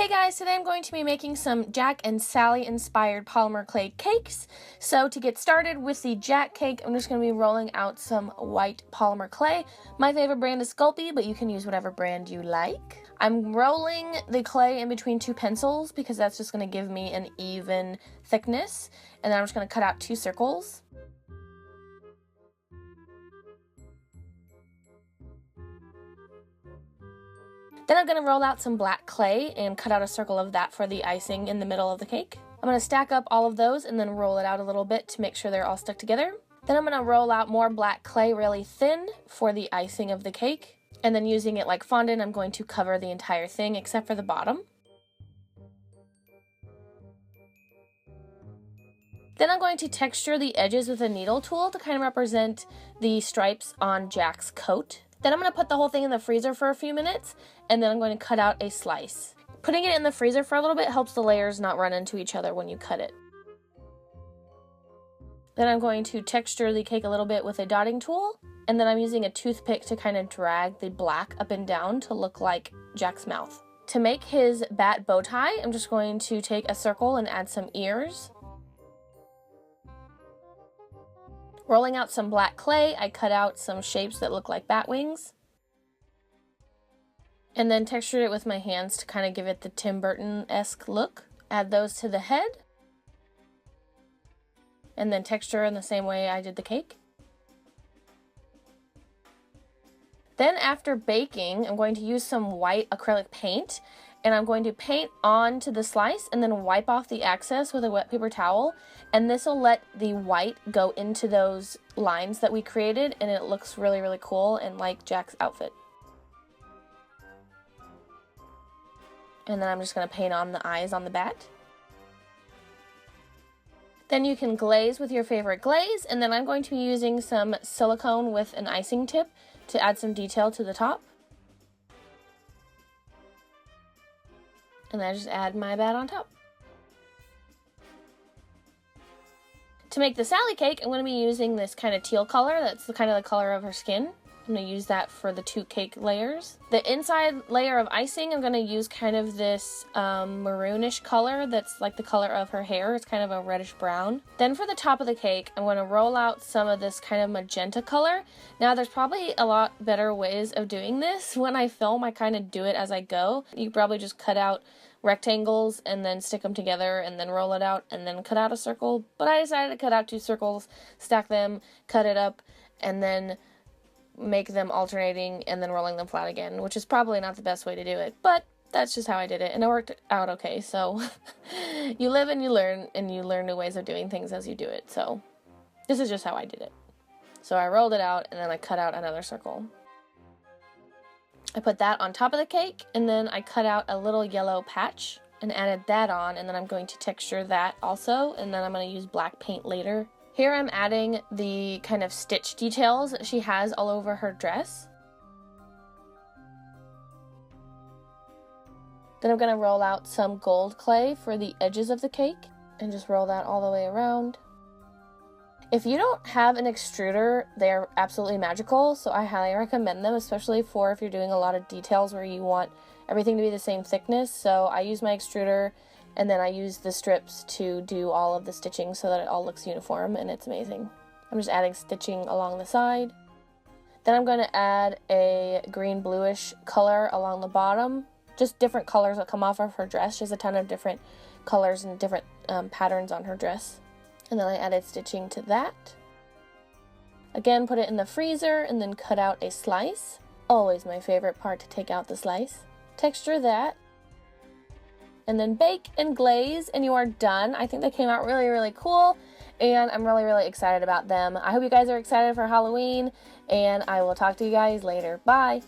Hey guys, today I'm going to be making some Jack and Sally inspired polymer clay cakes. So to get started with the Jack cake, I'm just going to be rolling out some white polymer clay. My favorite brand is Sculpey, but you can use whatever brand you like. I'm rolling the clay in between two pencils because that's just going to give me an even thickness. And then I'm just going to cut out 2 circles. Then I'm going to roll out some black clay and cut out a circle of that for the icing in the middle of the cake. I'm going to stack up all of those and then roll it out a little bit to make sure they're all stuck together. Then I'm going to roll out more black clay really thin for the icing of the cake. And then using it like fondant, I'm going to cover the entire thing except for the bottom. Then I'm going to texture the edges with a needle tool to kind of represent the stripes on Jack's coat. Then I'm going to put the whole thing in the freezer for a few minutes, and then I'm going to cut out a slice. Putting it in the freezer for a little bit helps the layers not run into each other when you cut it. Then I'm going to texture the cake a little bit with a dotting tool, and then I'm using a toothpick to kind of drag the black up and down to look like Jack's mouth. To make his bat bow tie, I'm just going to take a circle and add some ears. Rolling out some black clay, I cut out some shapes that look like bat wings. And then textured it with my hands to kind of give it the Tim Burton-esque look. Add those to the head. And then texture in the same way I did the cake. Then after baking, I'm going to use some white acrylic paint. And I'm going to paint onto the slice and then wipe off the excess with a wet paper towel. And this will let the white go into those lines that we created, and it looks really, really cool and like Jack's outfit. And then I'm just going to paint on the eyes on the bat. Then you can glaze with your favorite glaze, and then I'm going to be using some silicone with an icing tip to add some detail to the top. And then I just add my bat on top. To make the Sally cake, I'm going to be using this kind of teal color. That's the kind of the color of her skin. I'm going to use that for the 2 cake layers. The inside layer of icing, I'm going to use kind of this maroonish color that's like the color of her hair. It's kind of a reddish brown. Then for the top of the cake, I'm going to roll out some of this kind of magenta color. Now there's probably a lot better ways of doing this. When I film, I kind of do it as I go. You probably just cut out rectangles and then stick them together and then roll it out and then cut out a circle. But I decided to cut out 2 circles, stack them, cut it up, and then make them alternating and then rolling them flat again, which is probably not the best way to do it, but that's just how I did it, and it worked out okay. So you live and you learn new ways of doing things as you do it. So this is just how I did it. So I rolled it out and then I cut out another circle. I put that on top of the cake, and then I cut out a little yellow patch and added that on, and then I'm going to texture that also, and then I'm going to use black paint later. Here I'm adding the kind of stitch details that she has all over her dress. Then I'm going to roll out some gold clay for the edges of the cake and just roll that all the way around. If you don't have an extruder, they're absolutely magical, so I highly recommend them, especially for if you're doing a lot of details where you want everything to be the same thickness. So I use my extruder, and then I use the strips to do all of the stitching so that it all looks uniform, and it's amazing. I'm just adding stitching along the side. Then I'm going to add a green bluish color along the bottom. Just different colors that come off of her dress. She has a ton of different colors and different patterns on her dress. And then I added stitching to that. Again, put it in the freezer and then cut out a slice. Always my favorite part, to take out the slice. Texture that. And then bake and glaze, and you are done. I think they came out really, really cool, and I'm really, really excited about them. I hope you guys are excited for Halloween, and I will talk to you guys later. Bye!